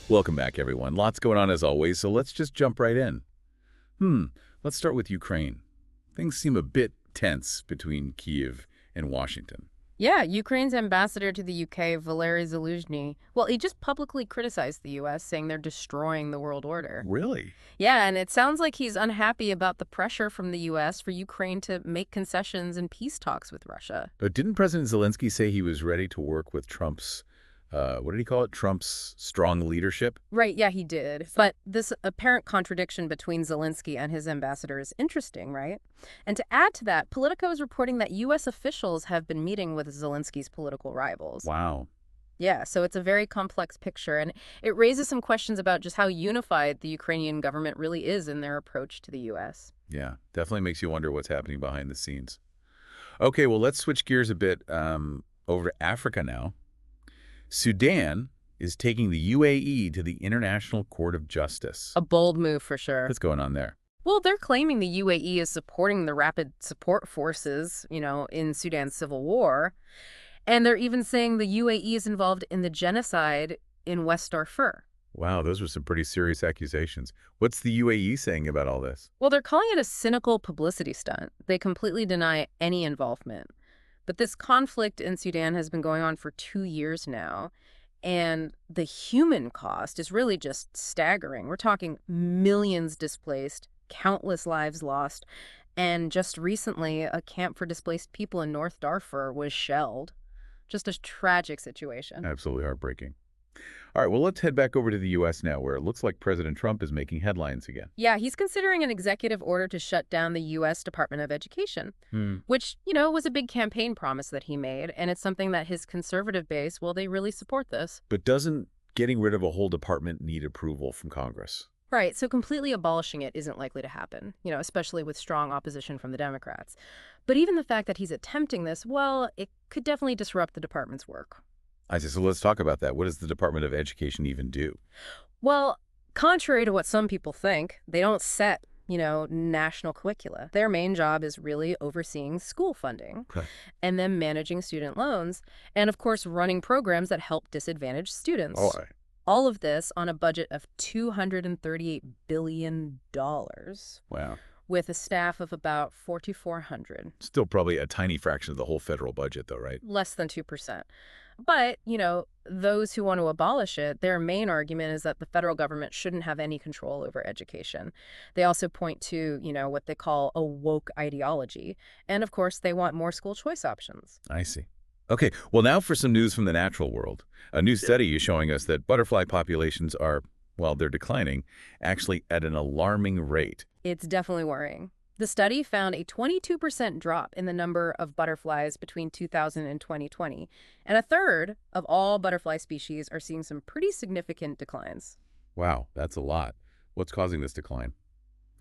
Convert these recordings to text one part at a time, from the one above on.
Welcome back, everyone. Lots going on as always, so let's just jump right in. Let's start with Ukraine. Things seem a bit tense between Kyiv and Washington. Yeah, Ukraine's ambassador to the UK, Valery Zaluzhny, well, he just publicly criticized the US, saying they're destroying the world order. Really? Yeah, and it sounds like he's unhappy about the pressure from the US for Ukraine to make concessions in peace talks with Russia. But didn't President Zelensky say he was ready to work with Trump's, what did he call it? Trump's strong leadership? Right, yeah, he did. But this apparent contradiction between Zelensky and his ambassador is interesting, right? And to add to that, Politico is reporting that US officials have been meeting with Zelensky's political rivals. Wow. Yeah, so it's a very complex picture, and it raises some questions about just how unified the Ukrainian government really is in their approach to the U.S. Yeah, definitely makes you wonder what's happening behind the scenes. Okay, well, let's switch gears a bit over to Africa now. Sudan is taking the UAE to the International Court of Justice. A bold move for sure. What's going on there? Well, they're claiming the UAE is supporting the rapid support forces, in Sudan's civil war. And they're even saying the UAE is involved in the genocide in West Darfur. Wow, those were some pretty serious accusations. What's the UAE saying about all this? Well, they're calling it a cynical publicity stunt. They completely deny any involvement. But this conflict in Sudan has been going on for 2 years now, and the human cost is really just staggering. We're talking millions displaced, countless lives lost, and just recently, a camp for displaced people in North Darfur was shelled. Just a tragic situation. Absolutely heartbreaking. All right, well, let's head back over to the U.S. now, where it looks like President Trump is making headlines again. Yeah, he's considering an executive order to shut down the U.S. Department of Education, which, was a big campaign promise that he made, and it's something that his conservative base, well, they really support this. But doesn't getting rid of a whole department need approval from Congress? Right, so completely abolishing it isn't likely to happen, especially with strong opposition from the Democrats. But even the fact that he's attempting this, well, it could definitely disrupt the department's work. I see, so let's talk about that. What does the Department of Education even do? Well, contrary to what some people think, they don't set, national curricula. Their main job is really overseeing school funding and then managing student loans and, of course, running programs that help disadvantaged students. All right. All of this on a budget of $238 billion. Wow. With a staff of about 4,400. Still probably a tiny fraction of the whole federal budget, though, right? Less than 2%. But, those who want to abolish it, their main argument is that the federal government shouldn't have any control over education. They also point to, what they call a woke ideology. And, of course, they want more school choice options. I see. Okay, well, now for some news from the natural world. A new study is showing us that butterfly populations are, well, they're declining, actually at an alarming rate. It's definitely worrying. The study found a 22% drop in the number of butterflies between 2000 and 2020, and a third of all butterfly species are seeing some pretty significant declines. Wow, that's a lot. What's causing this decline?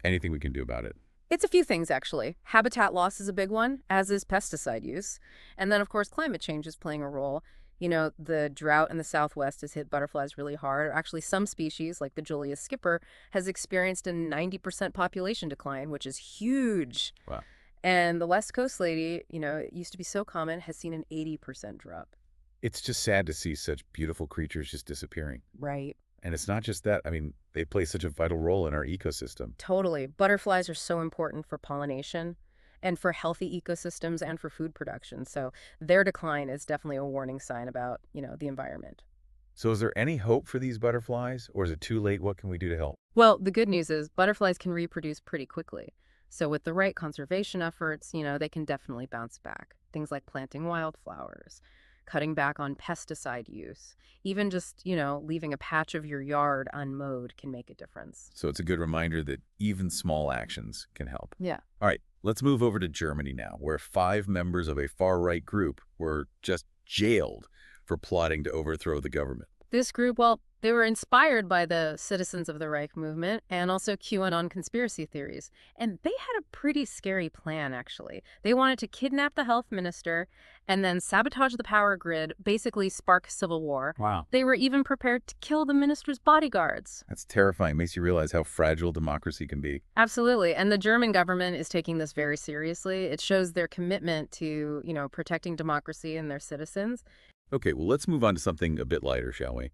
Anything we can do about it? It's a few things, actually. Habitat loss is a big one, as is pesticide use. And then, of course, climate change is playing a role. The drought in the Southwest has hit butterflies really hard. Actually, some species, like the Julius skipper, has experienced a 90% population decline, which is huge. Wow. And the West Coast lady, it used to be so common, has seen an 80% drop. It's just sad to see such beautiful creatures just disappearing. Right. And it's not just that. I mean, they play such a vital role in our ecosystem. Totally. Butterflies are so important for pollination and for healthy ecosystems and for food production. So their decline is definitely a warning sign about, the environment. So is there any hope for these butterflies, or is it too late? What can we do to help? Well, the good news is butterflies can reproduce pretty quickly. So with the right conservation efforts, they can definitely bounce back. Things like planting wildflowers, cutting back on pesticide use, even just, leaving a patch of your yard unmowed can make a difference. So it's a good reminder that even small actions can help. Yeah. All right, let's move over to Germany now, where 5 members of a far-right group were just jailed for plotting to overthrow the government. This group, well, they were inspired by the Citizens of the Reich movement and also QAnon conspiracy theories. And they had a pretty scary plan, actually. They wanted to kidnap the health minister and then sabotage the power grid, basically spark civil war. Wow. They were even prepared to kill the minister's bodyguards. That's terrifying. Makes you realize how fragile democracy can be. Absolutely. And the German government is taking this very seriously. It shows their commitment to, protecting democracy and their citizens. Okay, well, let's move on to something a bit lighter, shall we?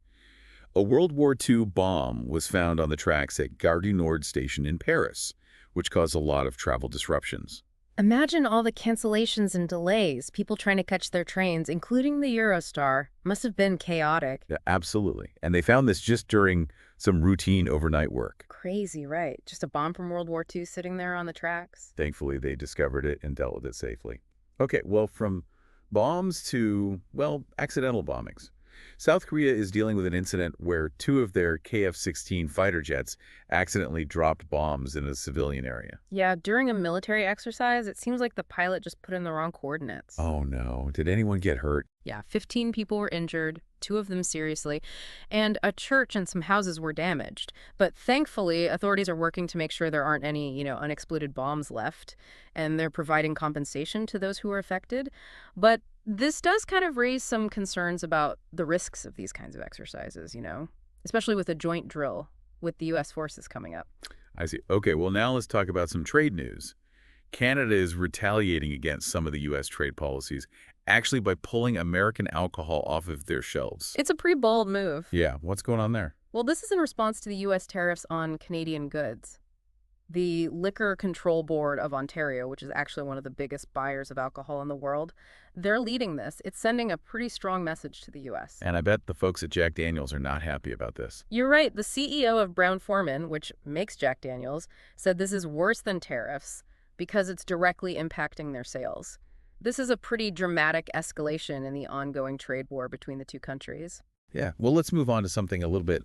A World War II bomb was found on the tracks at Gare du Nord station in Paris, which caused a lot of travel disruptions. Imagine all the cancellations and delays, people trying to catch their trains, including the Eurostar. Must have been chaotic. Yeah, absolutely. And they found this just during some routine overnight work. Crazy, right? Just a bomb from World War II sitting there on the tracks. Thankfully, they discovered it and dealt with it safely. Okay, well, from bombs to, well, accidental bombings. South Korea is dealing with an incident where two of their KF-16 fighter jets accidentally dropped bombs in a civilian area. Yeah, during a military exercise, it seems like the pilot just put in the wrong coordinates. Oh no, did anyone get hurt? Yeah, 15 people were injured, two of them seriously, and a church and some houses were damaged. But thankfully, authorities are working to make sure there aren't any, unexploded bombs left, and they're providing compensation to those who are affected. But this does kind of raise some concerns about the risks of these kinds of exercises, especially with a joint drill with the U.S. forces coming up. I see. Okay, well, now let's talk about some trade news. Canada is retaliating against some of the U.S. trade policies, actually by pulling American alcohol off of their shelves. It's a pretty bold move. Yeah, what's going on there? Well, this is in response to the U.S. tariffs on Canadian goods. The Liquor Control Board of Ontario, which is actually one of the biggest buyers of alcohol in the world, they're leading this. It's sending a pretty strong message to the U.S. And I bet the folks at Jack Daniels are not happy about this. You're right. The CEO of Brown-Forman, which makes Jack Daniels, said this is worse than tariffs because it's directly impacting their sales. This is a pretty dramatic escalation in the ongoing trade war between the two countries. Yeah, well, let's move on to something a little bit,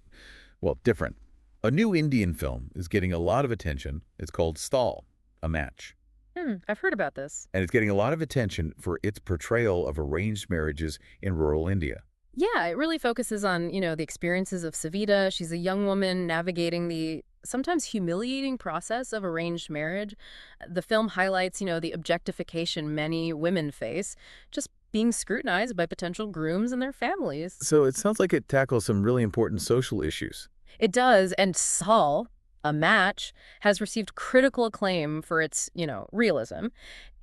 well, different. A new Indian film is getting a lot of attention. It's called Stall, a Match. I've heard about this. And it's getting a lot of attention for its portrayal of arranged marriages in rural India. Yeah, it really focuses on, the experiences of Savita. She's a young woman navigating the sometimes humiliating process of arranged marriage. The film highlights, the objectification many women face, just being scrutinized by potential grooms and their families. So it sounds like it tackles some really important social issues. It does, and Saul, a Match, has received critical acclaim for its, realism,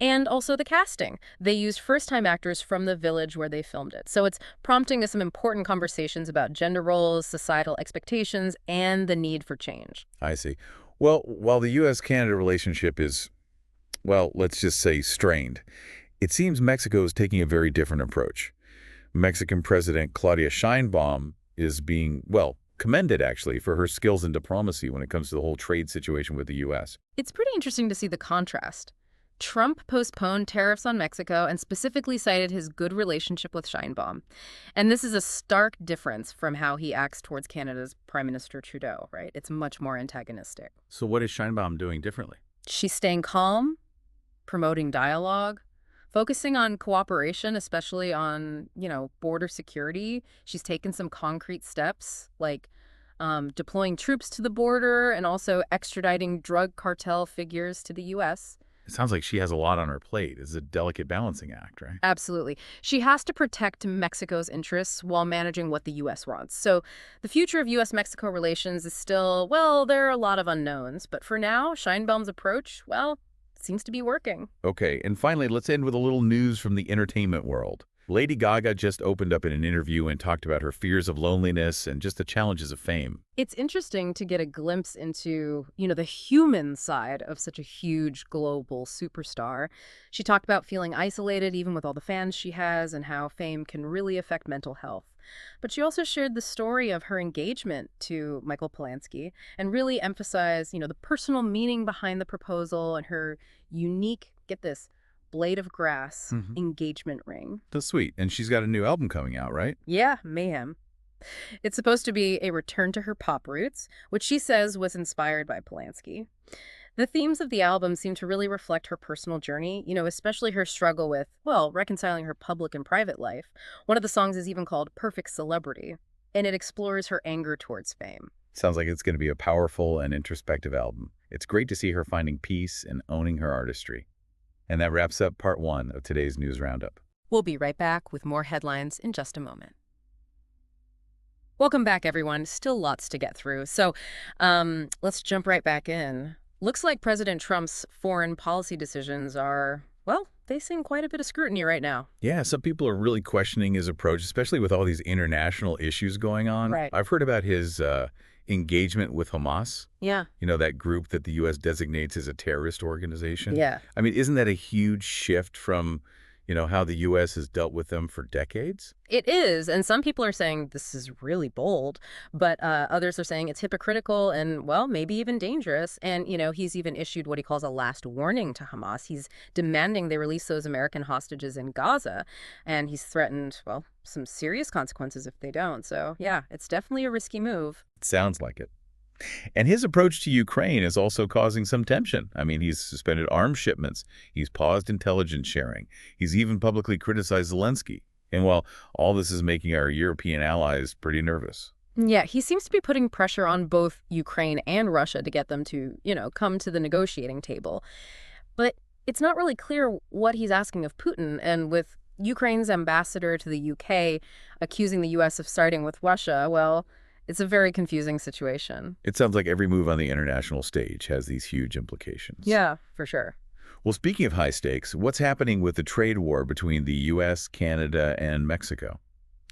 and also the casting. They used first-time actors from the village where they filmed it. So it's prompting some important conversations about gender roles, societal expectations, and the need for change. I see. Well, while the U.S.-Canada relationship is, well, let's just say strained, it seems Mexico is taking a very different approach. Mexican President Claudia Sheinbaum is being, well, commended, actually, for her skills in diplomacy when it comes to the whole trade situation with the U.S. It's pretty interesting to see the contrast. Trump postponed tariffs on Mexico and specifically cited his good relationship with Sheinbaum. And this is a stark difference from how he acts towards Canada's Prime Minister Trudeau, right? It's much more antagonistic. So what is Sheinbaum doing differently? She's staying calm, promoting dialogue, focusing on cooperation, especially on, border security. She's taken some concrete steps, like deploying troops to the border and also extraditing drug cartel figures to the U.S. It sounds like she has a lot on her plate. It's a delicate balancing act, right? Absolutely. She has to protect Mexico's interests while managing what the U.S. wants. So the future of U.S.-Mexico relations is still, well, there are a lot of unknowns. But for now, Sheinbaum's approach, well, seems to be working. Okay, and finally, let's end with a little news from the entertainment world. Lady Gaga just opened up in an interview and talked about her fears of loneliness and just the challenges of fame. It's interesting to get a glimpse into, the human side of such a huge global superstar. She talked about feeling isolated even with all the fans she has and how fame can really affect mental health. But she also shared the story of her engagement to Michael Polanski and really emphasized, the personal meaning behind the proposal and her unique, get this, blade of grass engagement ring. That's sweet. And she's got a new album coming out, right? Yeah, mayhem. It's supposed to be a return to her pop roots, which she says was inspired by Polanski. The themes of the album seem to really reflect her personal journey, especially her struggle with, well, reconciling her public and private life. One of the songs is even called Perfect Celebrity, and it explores her anger towards fame. Sounds like it's going to be a powerful and introspective album. It's great to see her finding peace and owning her artistry. And that wraps up part 1 of today's News Roundup. We'll be right back with more headlines in just a moment. Welcome back, everyone. Still lots to get through. So let's jump right back in. Looks like President Trump's foreign policy decisions are, well, facing quite a bit of scrutiny right now. Yeah, some people are really questioning his approach, especially with all these international issues going on. Right. I've heard about his engagement with Hamas, Yeah. that group that the U.S. designates as a terrorist organization. Yeah. I mean, isn't that a huge shift from, how the U.S. has dealt with them for decades? It is, and some people are saying this is really bold, but others are saying it's hypocritical and, well, maybe even dangerous. And, he's even issued what he calls a last warning to Hamas. He's demanding they release those American hostages in Gaza, and he's threatened, well, some serious consequences if they don't. So, yeah, it's definitely a risky move. It sounds like it. And his approach to Ukraine is also causing some tension. I mean, he's suspended arms shipments. He's paused intelligence sharing. He's even publicly criticized Zelensky. And while all this is making our European allies pretty nervous. Yeah, he seems to be putting pressure on both Ukraine and Russia to get them to, come to the negotiating table. But it's not really clear what he's asking of Putin. And with Ukraine's ambassador to the UK accusing the US of siding with Russia, well, it's a very confusing situation. It sounds like every move on the international stage has these huge implications. Yeah, for sure. Well, speaking of high stakes, what's happening with the trade war between the U.S., Canada, and Mexico?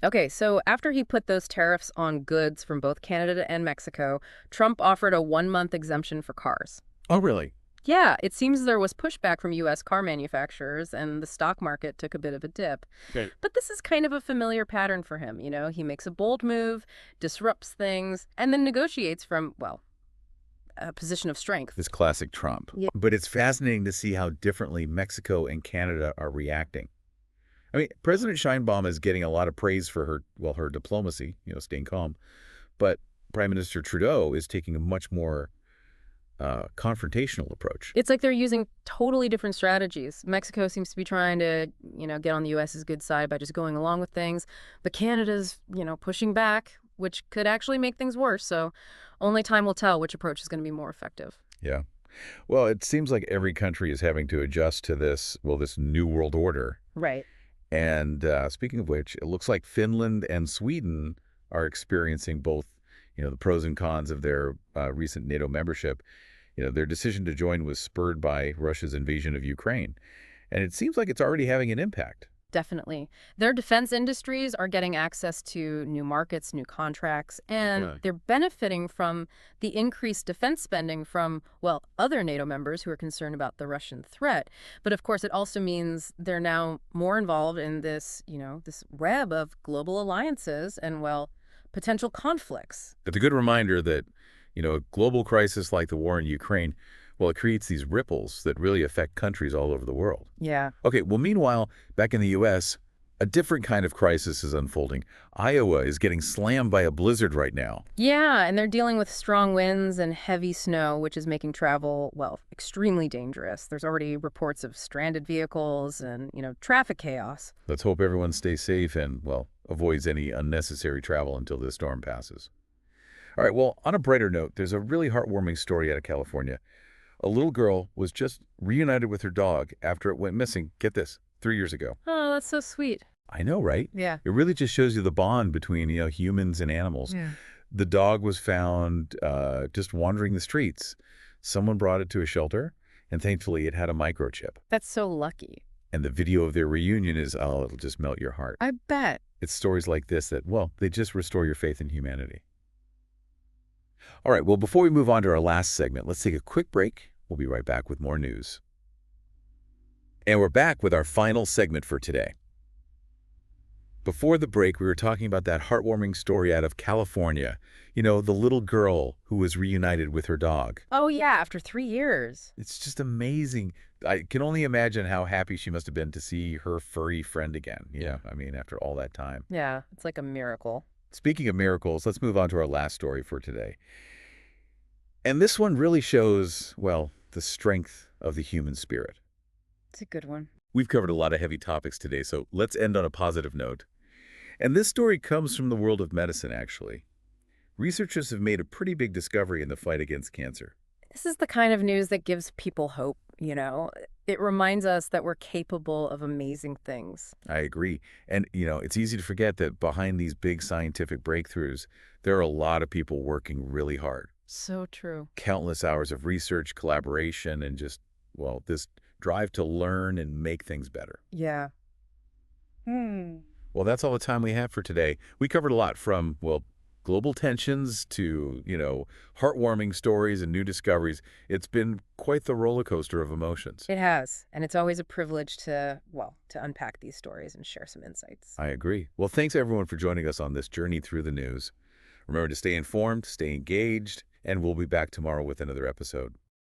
Okay, so after he put those tariffs on goods from both Canada and Mexico, Trump offered a 1-month exemption for cars. Oh, really? Yeah, it seems there was pushback from U.S. car manufacturers, and the stock market took a bit of a dip. Okay. But this is kind of a familiar pattern for him. He makes a bold move, disrupts things, and then negotiates from, well, a position of strength. This classic Trump. Yeah. But it's fascinating to see how differently Mexico and Canada are reacting. I mean, President Sheinbaum is getting a lot of praise for her diplomacy, staying calm. But Prime Minister Trudeau is taking a much more confrontational approach. It's like they're using totally different strategies. Mexico seems to be trying to, get on the U.S.'s good side by just going along with things. But Canada's, pushing back, which could actually make things worse. So only time will tell which approach is going to be more effective. Yeah. Well, it seems like every country is having to adjust to this new world order. Right. And speaking of which, it looks like Finland and Sweden are experiencing both, the pros and cons of their recent NATO membership. Their decision to join was spurred by Russia's invasion of Ukraine. And it seems like it's already having an impact. Definitely. Their defense industries are getting access to new markets, new contracts, and Right. they're benefiting from the increased defense spending from, well, other NATO members who are concerned about the Russian threat. But of course, it also means they're now more involved in this, this web of global alliances and, well, potential conflicts. It's a good reminder that, a global crisis like the war in Ukraine, well, it creates these ripples that really affect countries all over the world. Yeah. Okay, well, meanwhile, back in the U.S., a different kind of crisis is unfolding. Iowa is getting slammed by a blizzard right now. Yeah, and they're dealing with strong winds and heavy snow, which is making travel, well, extremely dangerous. There's already reports of stranded vehicles and, traffic chaos. Let's hope everyone stays safe and, well, avoids any unnecessary travel until this storm passes. All right, well, on a brighter note, there's a really heartwarming story out of California. A little girl was just reunited with her dog after it went missing, get this, 3 years ago. Oh, that's so sweet. I know, right? Yeah. It really just shows you the bond between, humans and animals. Yeah. The dog was found just wandering the streets. Someone brought it to a shelter, and thankfully it had a microchip. That's so lucky. And the video of their reunion is, it'll just melt your heart. I bet. It's stories like this that, well, they just restore your faith in humanity. All right, well, before we move on to our last segment, let's take a quick break. We'll be right back with more news. And we're back with our final segment for today. Before the break, we were talking about that heartwarming story out of California. The little girl who was reunited with her dog. Oh, yeah, after 3 years. It's just amazing. I can only imagine how happy she must have been to see her furry friend again. I mean, after all that time. Yeah, it's like a miracle. Speaking of miracles, let's move on to our last story for today. And this one really shows, well, the strength of the human spirit. It's a good one. We've covered a lot of heavy topics today, so let's end on a positive note. And this story comes from the world of medicine, actually. Researchers have made a pretty big discovery in the fight against cancer. This is the kind of news that gives people hope, It reminds us that we're capable of amazing things. I agree. And, it's easy to forget that behind these big scientific breakthroughs, there are a lot of people working really hard. So true. Countless hours of research, collaboration, and just well, this drive to learn and make things better. Yeah. Hmm. Well, that's all the time we have for today. We covered a lot from, well, global tensions to, heartwarming stories and new discoveries. It's been quite the roller coaster of emotions. It has. And it's always a privilege to, well, to unpack these stories and share some insights. I agree. Well, thanks everyone for joining us on this journey through the news. Remember to stay informed, stay engaged, and we'll be back tomorrow with another episode.